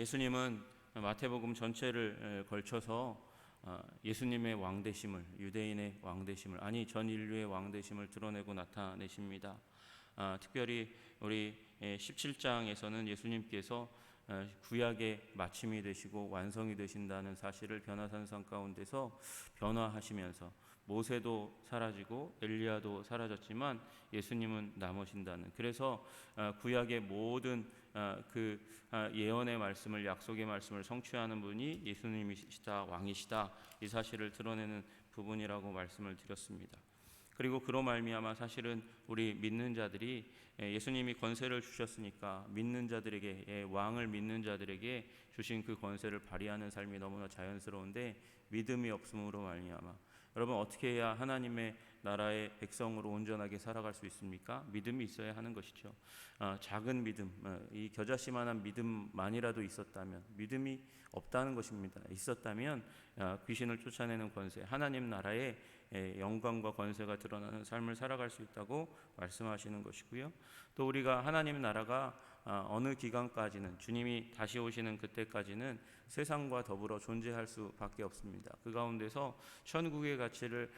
예수님은 마태복음 전체를 걸쳐서 예수님의 왕되심을, 유대인의 왕되심을, 아니 전 인류의 왕되심을 드러내고 나타내십니다. 특별히 우리 17장에서는 예수님께서 구약의 마침이 되시고 완성이 되신다는 사실을 변화산상 가운데서 변화하시면서 모세도 사라지고 엘리야도 사라졌지만 예수님은 남으신다는, 그래서 구약의 모든 그 예언의 말씀을, 약속의 말씀을 성취하는 분이 예수님이시다, 왕이시다, 이 사실을 드러내는 부분이라고 말씀을 드렸습니다. 그리고 그로 말미암아 사실은 우리 믿는 자들이 예수님이 권세를 주셨으니까 믿는 자들에게, 왕을 믿는 자들에게 주신 그 권세를 발휘하는 삶이 너무나 자연스러운데, 믿음이 없음으로 말미암아 여러분 어떻게 해야 하나님의 나라의 백성으로 온전하게 살아갈 수 있습니까? 믿음이 있어야 하는 것이죠. 작은 믿음, 이 겨자씨만한 믿음만이라도 있었다면, 믿음이 없다는 것입니다. 있었다면 귀신을 쫓아내는 권세, 하나님 나라의 영광과 권세가 드러나는 삶을 살아갈 수 있다고 말씀하시는 것이고요. 또 우리가 하나님 나라가 어느 기간까지는, 주님이 다시 오시는 그때까지는 세상과 더불어 존재할 수밖에 없습니다. 그 가운데서 천국의 가치를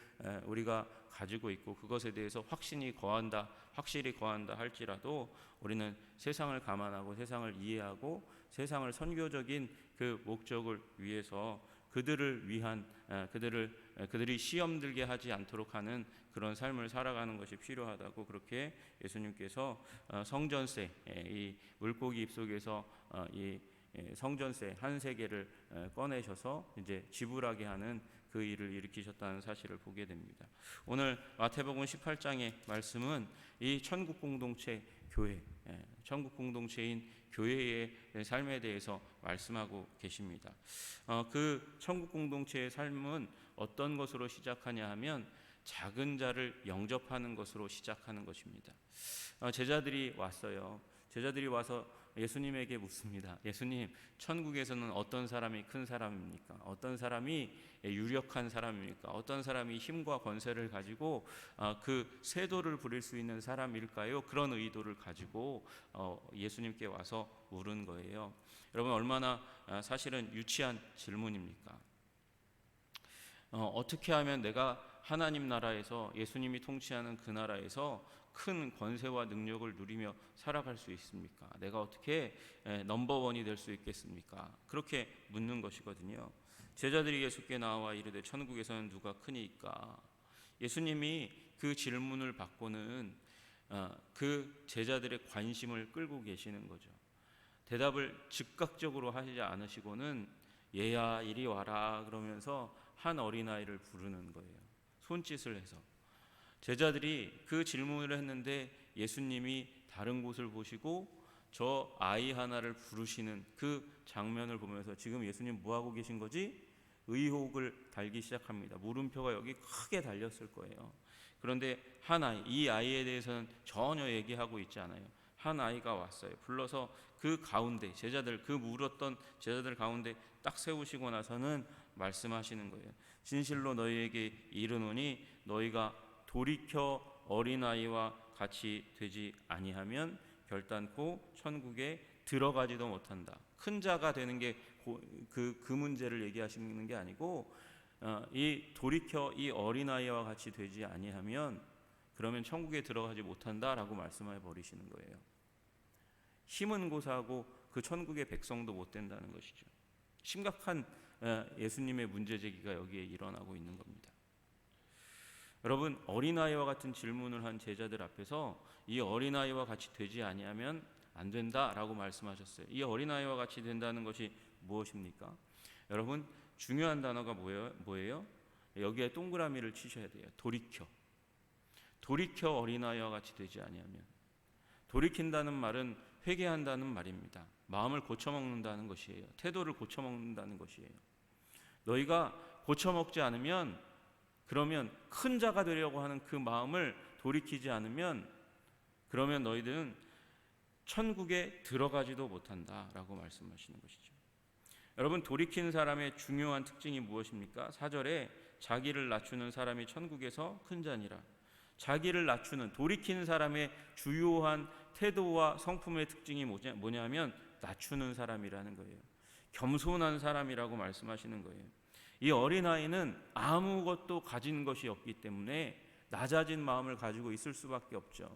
우리가 가지고 있고 그것에 대해서 확실히 거한다 할지라도 우리는 세상을 감안하고 세상을 이해하고 세상을 선교적인 그 목적을 위해서 그들을 위한, 그들이 시험 들게 하지 않도록 하는 그런 삶을 살아가는 것이 필요하다고, 그렇게 예수님께서 성전세, 이 물고기 입속에서 이 성전세 한 세계를 꺼내셔서 이제 지불하게 하는 그 일을 일으키셨다는 사실을 보게 됩니다. 오늘 마태복음 18장의 말씀은 이 천국 공동체 교회, 천국 공동체인 교회의 삶에 대해서 말씀하고 계십니다. 그 천국 공동체의 삶은 어떤 것으로 시작하냐 하면 작은 자를 영접하는 것으로 시작하는 것입니다. 제자들이 왔어요. 제자들이 와서 예수님에게 묻습니다. 예수님, 천국에서는 어떤 사람이 큰 사람입니까? 어떤 사람이 유력한 사람입니까? 어떤 사람이 힘과 권세를 가지고 그 세도를 부릴 수 있는 사람일까요? 그런 의도를 가지고 예수님께 와서 물은 거예요. 여러분, 얼마나 사실은 유치한 질문입니까? 어떻게 하면 내가 하나님 나라에서, 예수님이 통치하는 그 나라에서 큰 권세와 능력을 누리며 살아갈 수 있습니까? 내가 어떻게 넘버원이 될 수 있겠습니까? 그렇게 묻는 것이거든요. 제자들이 예수께 나와 이르되 천국에서는 누가 크니까? 예수님이 그 질문을 받고는 그 제자들의 관심을 끌고 계시는 거죠. 대답을 즉각적으로 하지 않으시고는 얘야 이리 와라 그러면서 한 어린아이를 부르는 거예요. 손짓을 해서. 제자들이 그 질문을 했는데 예수님이 다른 곳을 보시고 저 아이 하나를 부르시는 그 장면을 보면서 지금 예수님 뭐하고 계신 거지? 의혹을 달기 시작합니다. 물음표가 여기 크게 달렸을 거예요. 그런데 한 아이, 이 아이에 대해서는 전혀 얘기하고 있지 않아요. 한 아이가 왔어요. 불러서 그 가운데 제자들, 그 물었던 제자들 가운데 딱 세우시고 나서는 말씀하시는 거예요. 진실로 너희에게 이르노니 너희가 돌이켜 어린아이와 같이 되지 아니하면 결단코 천국에 들어가지도 못한다. 큰 자가 되는 게 그 문제를 얘기하시는 게 아니고, 이 돌이켜 이 어린아이와 같이 되지 아니하면 그러면 천국에 들어가지 못한다라고 말씀해 버리시는 거예요. 힘은 고사하고 그 천국의 백성도 못 된다는 것이죠. 심각한 예수님의 문제제기가 여기에 일어나고 있는 겁니다. 여러분, 어린아이와 같은 질문을 한 제자들 앞에서 이 어린아이와 같이 되지 아니하면 안 된다라고 말씀하셨어요. 이 어린아이와 같이 된다는 것이 무엇입니까? 여러분, 중요한 단어가 뭐예요? 여기에 동그라미를 치셔야 돼요. 돌이켜. 돌이켜 어린아이와 같이 되지 아니하면. 돌이킨다는 말은 회개한다는 말입니다. 마음을 고쳐먹는다는 것이에요. 태도를 고쳐먹는다는 것이에요. 너희가 고쳐먹지 않으면, 그러면 큰 자가 되려고 하는 그 마음을 돌이키지 않으면 그러면 너희들은 천국에 들어가지도 못한다라고 말씀하시는 것이죠. 여러분, 돌이킨 사람의 중요한 특징이 무엇입니까? 4절에 자기를 낮추는 사람이 천국에서 큰 자니라. 자기를 낮추는, 돌이킨 사람의 주요한 태도와 성품의 특징이 뭐냐면 낮추는 사람이라는 거예요. 겸손한 사람이라고 말씀하시는 거예요. 이 어린아이는 아무것도 가진 것이 없기 때문에 낮아진 마음을 가지고 있을 수밖에 없죠.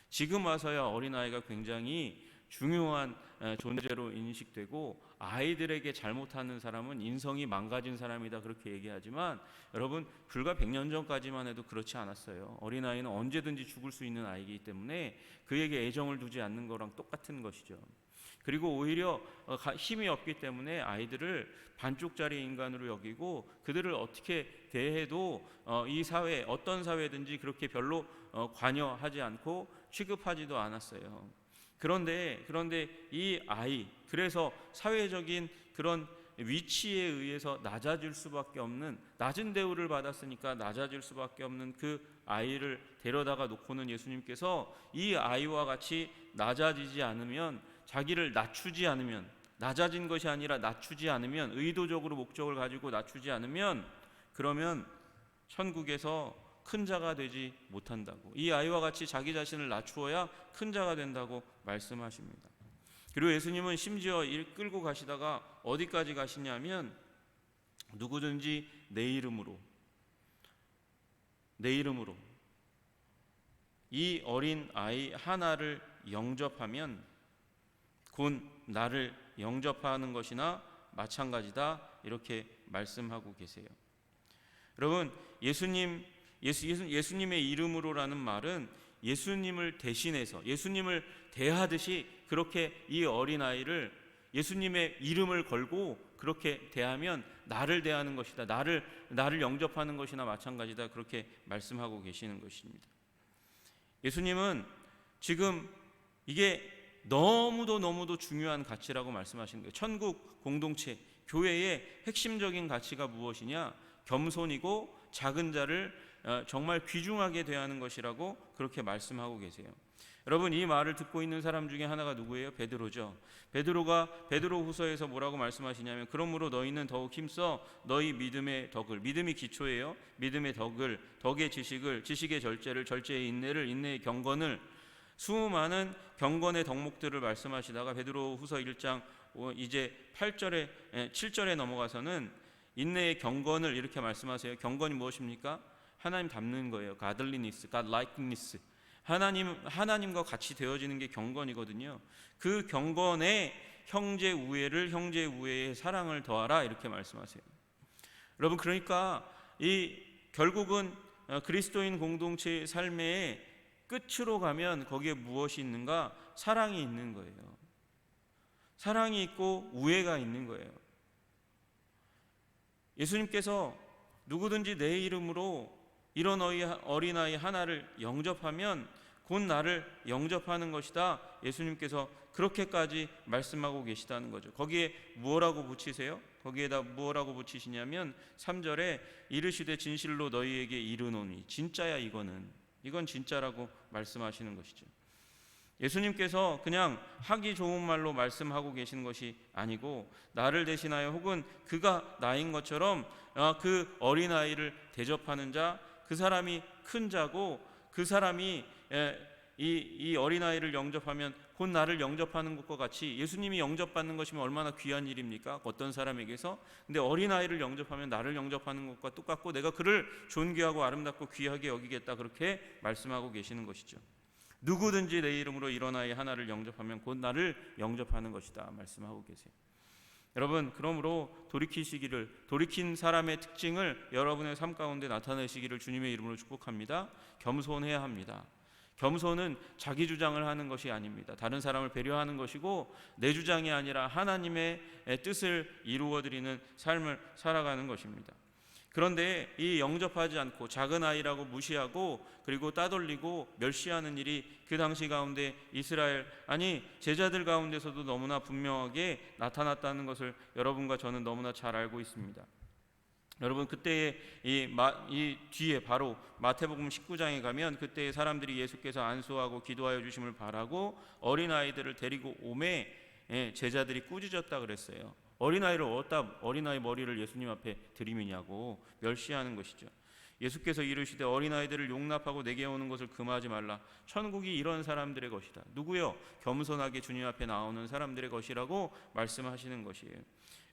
지금 와서야 어린아이가 굉장히 중요한 존재로 인식되고, 아이들에게 잘못하는 사람은 인성이 망가진 사람이다 그렇게 얘기하지만, 여러분 불과 100년 전까지만 해도 그렇지 않았어요. 어린아이는 언제든지 죽을 수 있는 아이이기 때문에 그에게 애정을 두지 않는 거랑 똑같은 것이죠. 그리고 오히려 힘이 없기 때문에 아이들을 반쪽짜리 인간으로 여기고, 그들을 어떻게 대해도 이 사회, 어떤 사회든지 그렇게 별로 관여하지 않고 취급하지도 않았어요. 그런데 이 아이, 그래서 사회적인 그런 위치에 의해서 낮아질 수밖에 없는, 낮은 대우를 받았으니까 낮아질 수밖에 없는 그 아이를 데려다가 놓고는 예수님께서 이 아이와 같이 낮아지지 않으면, 자기를 낮추지 않으면, 낮아진 것이 아니라 낮추지 않으면, 의도적으로 목적을 가지고 낮추지 않으면, 그러면 천국에서 큰 자가 되지 못한다고, 이 아이와 같이 자기 자신을 낮추어야 큰 자가 된다고 말씀하십니다. 그리고 예수님은 심지어 끌고 가시다가 어디까지 가시냐면, 누구든지 내 이름으로 이 어린 아이 하나를 영접하면 곧 나를 영접하는 것이나 마찬가지다, 이렇게 말씀하고 계세요. 여러분, 예수님의 이름으로라는 말은 예수님을 대신해서, 예수님을 대하듯이 그렇게 이 어린아이를 예수님의 이름을 걸고 그렇게 대하면 나를 대하는 것이다, 나를 영접하는 것이나 마찬가지다, 그렇게 말씀하고 계시는 것입니다. 예수님은 지금 이게 너무도 중요한 가치라고 말씀하시는 거예요. 천국 공동체, 교회의 핵심적인 가치가 무엇이냐? 겸손이고 작은 자를 정말 귀중하게 대하는 것이라고 그렇게 말씀하고 계세요. 여러분, 이 말을 듣고 있는 사람 중에 하나가 누구예요? 베드로죠. 베드로후서에서 뭐라고 말씀하시냐면, 그러므로 너희는 더욱 힘써 너희 믿음의 덕을, 믿음이 기초예요. 믿음의 덕을, 덕의 지식을, 지식의 절제를, 절제의 인내를, 인내의 경건을, 수많은 경건의 덕목들을 말씀하시다가 베드로후서 1장 이제 7절에 넘어가서는 인내의 경건을 이렇게 말씀하세요. 경건이 무엇입니까? 하나님 닮는 거예요. godliness, godlikeness. 하나님과 같이 되어지는 게 경건이거든요. 그 경건에 형제 우애의 사랑을 더하라, 이렇게 말씀하세요. 여러분, 그러니까 결국은 그리스도인 공동체의 삶의 끝으로 가면 거기에 무엇이 있는가? 사랑이 있는 거예요. 사랑이 있고 우애가 있는 거예요. 예수님께서 누구든지 내 이름으로 이런 어린아이 하나를 영접하면 곧 나를 영접하는 것이다, 예수님께서 그렇게까지 말씀하고 계시다는 거죠. 거기에 뭐라고 붙이세요? 거기에다 뭐라고 붙이시냐면 3절에 이르시되 진실로 너희에게 이르노니, 진짜야, 이건 진짜라고 말씀하시는 것이죠. 예수님께서 그냥 하기 좋은 말로 말씀하고 계시는 것이 아니고, 나를 대신하여 혹은 그가 나인 것처럼 그 어린아이를 대접하는 자, 그 사람이 큰 자고, 그 사람이 이 어린아이를 영접하면 곧 나를 영접하는 것과 같이, 예수님이 영접받는 것이면 얼마나 귀한 일입니까? 어떤 사람에게서. 근데 어린아이를 영접하면 나를 영접하는 것과 똑같고, 내가 그를 존귀하고 아름답고 귀하게 여기겠다, 그렇게 말씀하고 계시는 것이죠. 누구든지 내 이름으로 이런 아이 하나를 영접하면 곧 나를 영접하는 것이다, 말씀하고 계세요. 여러분, 그러므로 돌이킨 사람의 특징을 여러분의 삶 가운데 나타내시기를 주님의 이름으로 축복합니다. 겸손해야 합니다. 겸손은 자기 주장을 하는 것이 아닙니다. 다른 사람을 배려하는 것이고, 내 주장이 아니라 하나님의 뜻을 이루어드리는 삶을 살아가는 것입니다. 그런데 이 영접하지 않고 작은 아이라고 무시하고 그리고 따돌리고 멸시하는 일이 그 당시 가운데 제자들 가운데서도 너무나 분명하게 나타났다는 것을 여러분과 저는 너무나 잘 알고 있습니다. 여러분, 그때의 이 뒤에 바로 마태복음 19장에 가면, 그때의 사람들이 예수께서 안수하고 기도하여 주심을 바라고 어린아이들을 데리고 오매 제자들이 꾸짖었다 그랬어요. 어린아이를 어디다 어린아이 머리를 예수님 앞에 들이미냐고 멸시하는 것이죠. 예수께서 이르시되 어린아이들을 용납하고 내게 오는 것을 금하지 말라. 천국이 이런 사람들의 것이다. 누구요? 겸손하게 주님 앞에 나오는 사람들의 것이라고 말씀하시는 것이에요.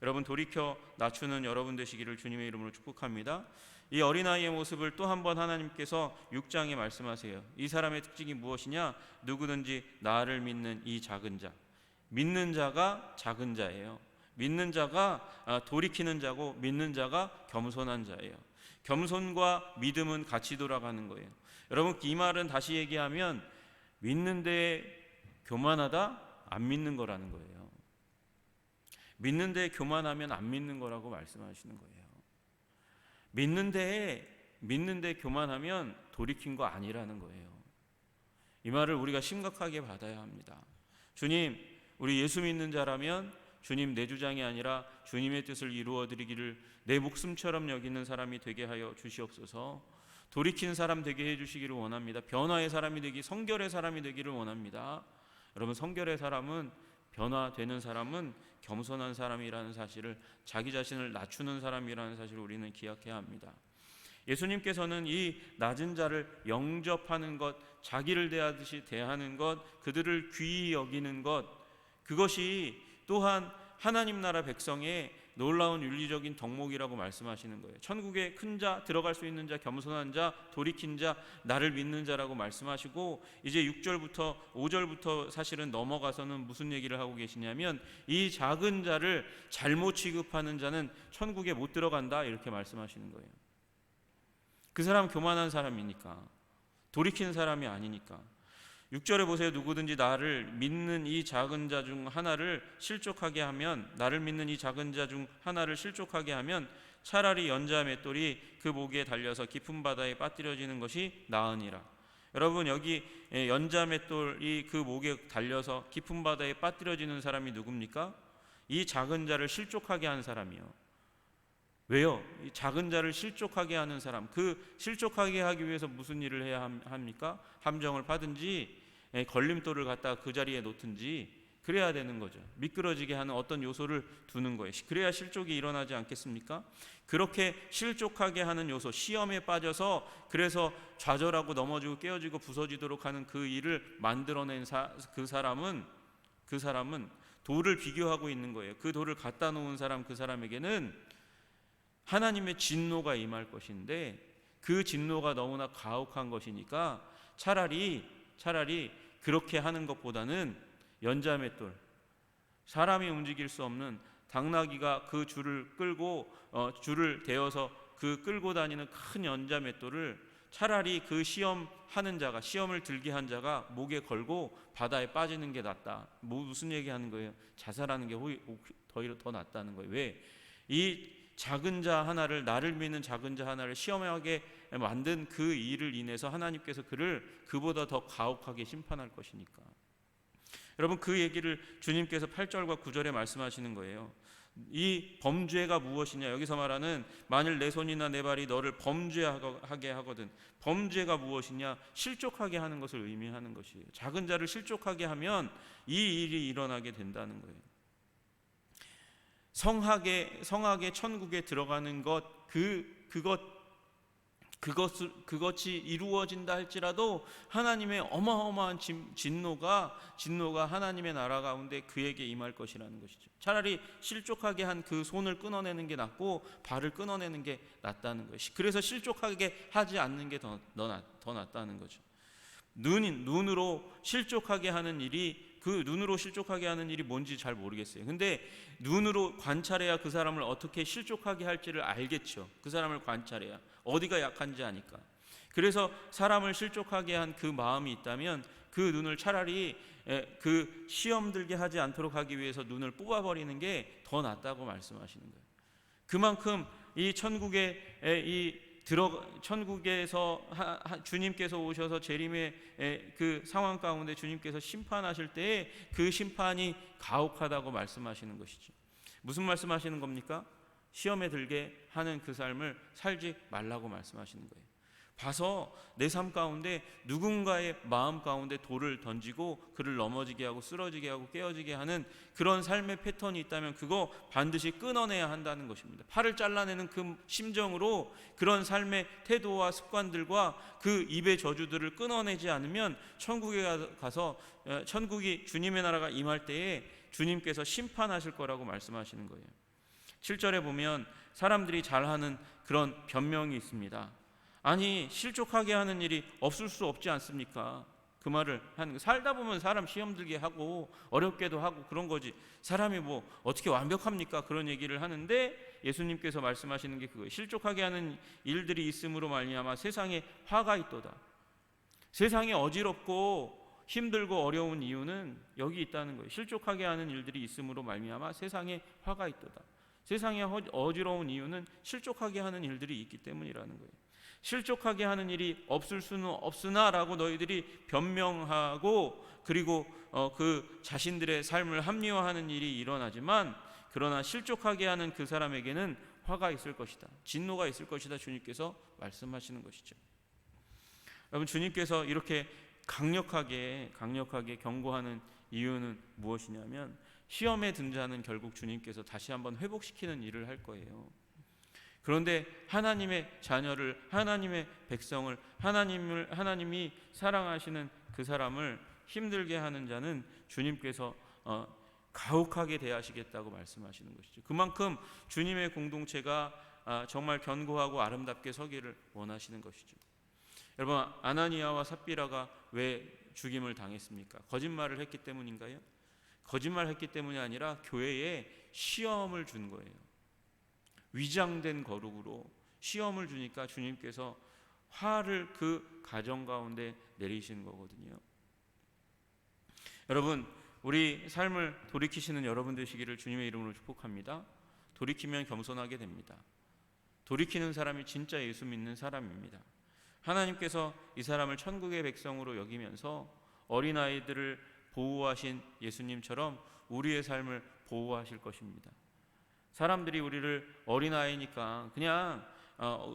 여러분, 돌이켜 낮추는 여러분 되시기를 주님의 이름으로 축복합니다. 이 어린아이의 모습을 또 한 번 하나님께서 6장에 말씀하세요. 이 사람의 특징이 무엇이냐? 누구든지 나를 믿는 이 작은 자. 믿는 자가 작은 자예요. 믿는 자가 돌이키는 자고, 믿는 자가 겸손한 자예요. 겸손과 믿음은 같이 돌아가는 거예요. 여러분, 이 말은 다시 얘기하면 믿는데 교만하다? 안 믿는 거라는 거예요. 믿는데 교만하면 안 믿는 거라고 말씀하시는 거예요. 믿는데 교만하면 돌이킨 거 아니라는 거예요. 이 말을 우리가 심각하게 받아야 합니다. 주님, 우리 예수 믿는 자라면 주님, 내 주장이 아니라 주님의 뜻을 이루어드리기를 내 목숨처럼 여기는 사람이 되게 하여 주시옵소서. 돌이킨 사람 되게 해주시기를 원합니다. 변화의 사람이 되기, 성결의 사람이 되기를 원합니다. 여러분, 성결의 사람은, 변화되는 사람은 겸손한 사람이라는 사실을, 자기 자신을 낮추는 사람이라는 사실을 우리는 기억해야 합니다. 예수님께서는 이 낮은 자를 영접하는 것, 자기를 대하듯이 대하는 것, 그들을 귀히 여기는 것, 그것이 또한 하나님 나라 백성의 놀라운 윤리적인 덕목이라고 말씀하시는 거예요. 천국에 큰 자, 들어갈 수 있는 자, 겸손한 자, 돌이킨 자, 나를 믿는 자라고 말씀하시고, 이제 6절부터 5절부터 사실은 넘어가서는 무슨 얘기를 하고 계시냐면, 이 작은 자를 잘못 취급하는 자는 천국에 못 들어간다, 이렇게 말씀하시는 거예요. 그 사람 교만한 사람이니까, 돌이킨 사람이 아니니까. 6절에 보세요. 누구든지 나를 믿는 이 작은 자 중 하나를 실족하게 하면, 나를 믿는 이 작은 자 중 하나를 실족하게 하면 차라리 연자 맷돌이 그 목에 달려서 깊은 바다에 빠뜨려지는 것이 나으니라. 여러분, 여기 연자 맷돌이 그 목에 달려서 깊은 바다에 빠뜨려지는 사람이 누굽니까? 이 작은 자를 실족하게 한 사람이요. 왜요? 이 작은 자를 실족하게 하는 사람, 그 실족하게 하기 위해서 무슨 일을 해야 합니까? 함정을 파든지 걸림돌을 갖다가 그 자리에 놓든지 그래야 되는 거죠. 미끄러지게 하는 어떤 요소를 두는 거예요. 그래야 실족이 일어나지 않겠습니까? 그렇게 실족하게 하는 요소, 시험에 빠져서 그래서 좌절하고 넘어지고 깨어지고 부서지도록 하는 그 일을 만들어낸 그 사람은 돌을 비교하고 있는 거예요. 그 돌을 갖다 놓은 사람, 그 사람에게는 하나님의 진노가 임할 것인데, 그 진노가 너무나 가혹한 것이니까 차라리 그렇게 하는 것보다는 연자맷돌, 사람이 움직일 수 없는, 당나귀가 그 줄을 끌고 줄을 대어서 그 끌고 다니는 큰 연자맷돌을 차라리 그 시험하는 자가, 시험을 들게 한 자가 목에 걸고 바다에 빠지는 게 낫다. 무슨 얘기하는 거예요? 자살하는 게 더 낫다는 거예요. 왜? 이 작은 자 하나를, 나를 믿는 작은 자 하나를 시험하게 만든 그 일을 인해서 하나님께서 그를 그보다 더 가혹하게 심판할 것이니까. 여러분, 그 얘기를 주님께서 8절과 9절에 말씀하시는 거예요. 이 범죄가 무엇이냐? 여기서 말하는 만일 내 손이나 내 발이 너를 범죄하게 하거든, 범죄가 무엇이냐? 실족하게 하는 것을 의미하는 것이에요. 작은 자를 실족하게 하면 이 일이 일어나게 된다는 거예요. 성하게 천국에 들어가는 것, 그것이 이루어진다 할지라도 하나님의 어마어마한 진노가 하나님의 나라 가운데 그에게 임할 것이라는 것이죠. 차라리 실족하게 한 그 손을 끊어내는 게 낫고 발을 끊어내는 게 낫다는 것이. 그래서 실족하게 하지 않는 게 더 낫다는 거죠. 눈으로 실족하게 하는 일이, 그 눈으로 실족하게 하는 일이 뭔지 잘 모르겠어요. 근데 눈으로 관찰해야 그 사람을 어떻게 실족하게 할지를 알겠죠. 그 사람을 관찰해야 어디가 약한지 아니까. 그래서 사람을 실족하게 한 그 마음이 있다면 그 눈을 차라리 그 시험 들게 하지 않도록 하기 위해서 눈을 뽑아버리는 게 더 낫다고 말씀하시는 거예요. 그만큼 이 천국에서 주님께서 오셔서 재림의 그 상황 가운데 주님께서 심판하실 때에 그 심판이 가혹하다고 말씀하시는 것이죠. 무슨 말씀하시는 겁니까? 시험에 들게 하는 그 삶을 살지 말라고 말씀하시는 거예요. 봐서 내 삶 가운데 누군가의 마음 가운데 돌을 던지고 그를 넘어지게 하고 쓰러지게 하고 깨어지게 하는 그런 삶의 패턴이 있다면 그거 반드시 끊어내야 한다는 것입니다. 팔을 잘라내는 그 심정으로 그런 삶의 태도와 습관들과 그 입의 저주들을 끊어내지 않으면 천국에 가서 천국이 주님의 나라가 임할 때에 주님께서 심판하실 거라고 말씀하시는 거예요. 7절에 보면 사람들이 잘하는 그런 변명이 있습니다. 아니, 실족하게 하는 일이 없을 수 없지 않습니까? 그 말을 하는, 살다 보면 사람 시험 들게 하고 어렵게도 하고 그런 거지, 사람이 뭐 어떻게 완벽합니까? 그런 얘기를 하는데 예수님께서 말씀하시는 게 그거예요. 실족하게 하는 일들이 있음으로 말미암아 세상에 화가 있도다. 세상이 어지럽고 힘들고 어려운 이유는 여기 있다는 거예요. 실족하게 하는 일들이 있음으로 말미암아 세상에 화가 있도다. 세상에 어지러운 이유는 실족하게 하는 일들이 있기 때문이라는 거예요. 실족하게 하는 일이 없을 수는 없으나 라고 너희들이 변명하고 그리고 그 자신들의 삶을 합리화하는 일이 일어나지만, 그러나 실족하게 하는 그 사람에게는 화가 있을 것이다, 진노가 있을 것이다, 주님께서 말씀하시는 것이죠. 여러분, 주님께서 이렇게 강력하게 경고하는 이유는 무엇이냐면, 시험에 든 자는 결국 주님께서 다시 한번 회복시키는 일을 할 거예요. 그런데 하나님의 자녀를, 하나님의 백성을, 하나님이 사랑하시는 그 사람을 힘들게 하는 자는 주님께서 가혹하게 대하시겠다고 말씀하시는 것이죠. 그만큼 주님의 공동체가 정말 견고하고 아름답게 서기를 원하시는 것이죠. 여러분, 아나니아와 삽비라가 왜 죽임을 당했습니까? 거짓말을 했기 때문인가요? 거짓말했기 때문이 아니라 교회에 시험을 준 거예요. 위장된 거룩으로 시험을 주니까 주님께서 화를 그 가정 가운데 내리시는 거거든요. 여러분, 우리 삶을 돌이키시는 여러분 되시기를 주님의 이름으로 축복합니다. 돌이키면 겸손하게 됩니다. 돌이키는 사람이 진짜 예수 믿는 사람입니다. 하나님께서 이 사람을 천국의 백성으로 여기면서 어린아이들을 보호하신 예수님처럼 우리의 삶을 보호하실 것입니다. 사람들이 우리를 어린아이니까 그냥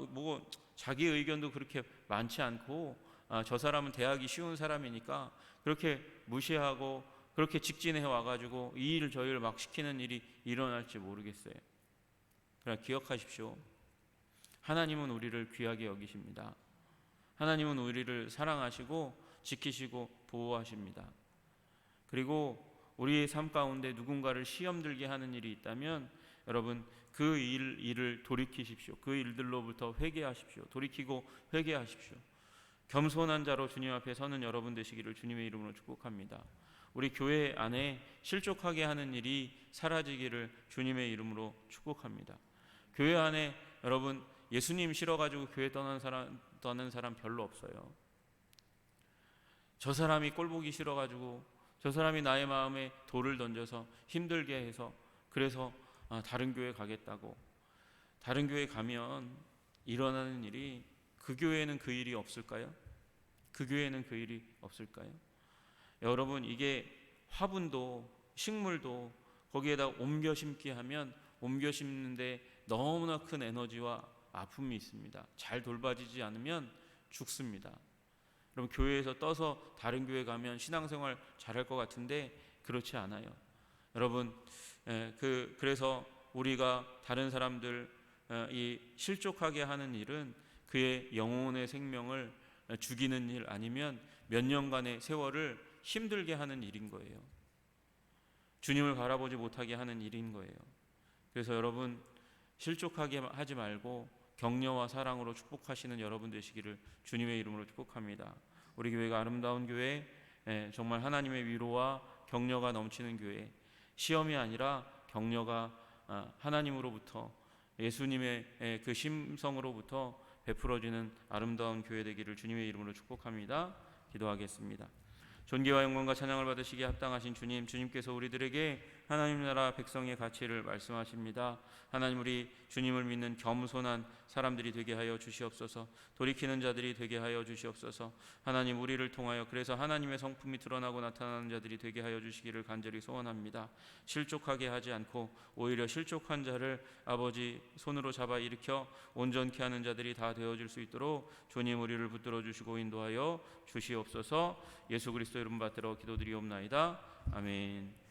뭐 자기 의견도 그렇게 많지 않고 저 사람은 대하기 쉬운 사람이니까 그렇게 무시하고 그렇게 직진해 와가지고 이 일 저 일 막 시키는 일이 일어날지 모르겠어요. 그러나 기억하십시오. 하나님은 우리를 귀하게 여기십니다. 하나님은 우리를 사랑하시고 지키시고 보호하십니다. 그리고 우리의 삶 가운데 누군가를 시험 들게 하는 일이 있다면 여러분, 그 일을 돌이키십시오. 그 일들로부터 회개하십시오. 돌이키고 회개하십시오. 겸손한 자로 주님 앞에 서는 여러분 되시기를 주님의 이름으로 축복합니다. 우리 교회 안에 실족하게 하는 일이 사라지기를 주님의 이름으로 축복합니다. 교회 안에 여러분, 예수님 싫어가지고 교회 떠난 사람 별로 없어요. 저 사람이 꼴보기 싫어가지고, 저 사람이 나의 마음에 돌을 던져서 힘들게 해서 그래서 다른 교회 가겠다고, 다른 교회 가면 일어나는 일이, 그 교회에는 그 일이 없을까요? 그 교회에는 그 일이 없을까요? 여러분, 이게 화분도 식물도 거기에다 옮겨 심기 하면 옮겨 심는데 너무나 큰 에너지와 아픔이 있습니다. 잘 돌봐지지 않으면 죽습니다. 여러분, 교회에서 떠서 다른 교회 가면 신앙생활 잘할 것 같은데 그렇지 않아요. 여러분, 그래서 우리가 다른 사람들 이 실족하게 하는 일은 그의 영혼의 생명을 죽이는 일, 아니면 몇 년간의 세월을 힘들게 하는 일인 거예요. 주님을 바라보지 못하게 하는 일인 거예요. 그래서 여러분, 실족하게 하지 말고 격려와 사랑으로 축복하시는 여러분 되시기를 주님의 이름으로 축복합니다. 우리 교회가 아름다운 교회, 정말 하나님의 위로와 격려가 넘치는 교회, 시험이 아니라 격려가 하나님으로부터, 예수님의 그 심성으로부터 베풀어지는 아름다운 교회 되기를 주님의 이름으로 축복합니다. 기도하겠습니다. 존귀와 영광과 찬양을 받으시기에 합당하신 주님, 주님께서 우리들에게 하나님 나라 백성의 가치를 말씀하십니다. 하나님, 우리 주님을 믿는 겸손한 사람들이 되게 하여 주시옵소서. 돌이키는 자들이 되게 하여 주시옵소서. 하나님, 우리를 통하여 그래서 하나님의 성품이 드러나고 나타나는 자들이 되게 하여 주시기를 간절히 소원합니다. 실족하게 하지 않고 오히려 실족한 자를 아버지 손으로 잡아 일으켜 온전케 하는 자들이 다 되어질 수 있도록 주님 우리를 붙들어 주시고 인도하여 주시옵소서. 예수 그리스도 이름 받들어 기도드리옵나이다. 아멘.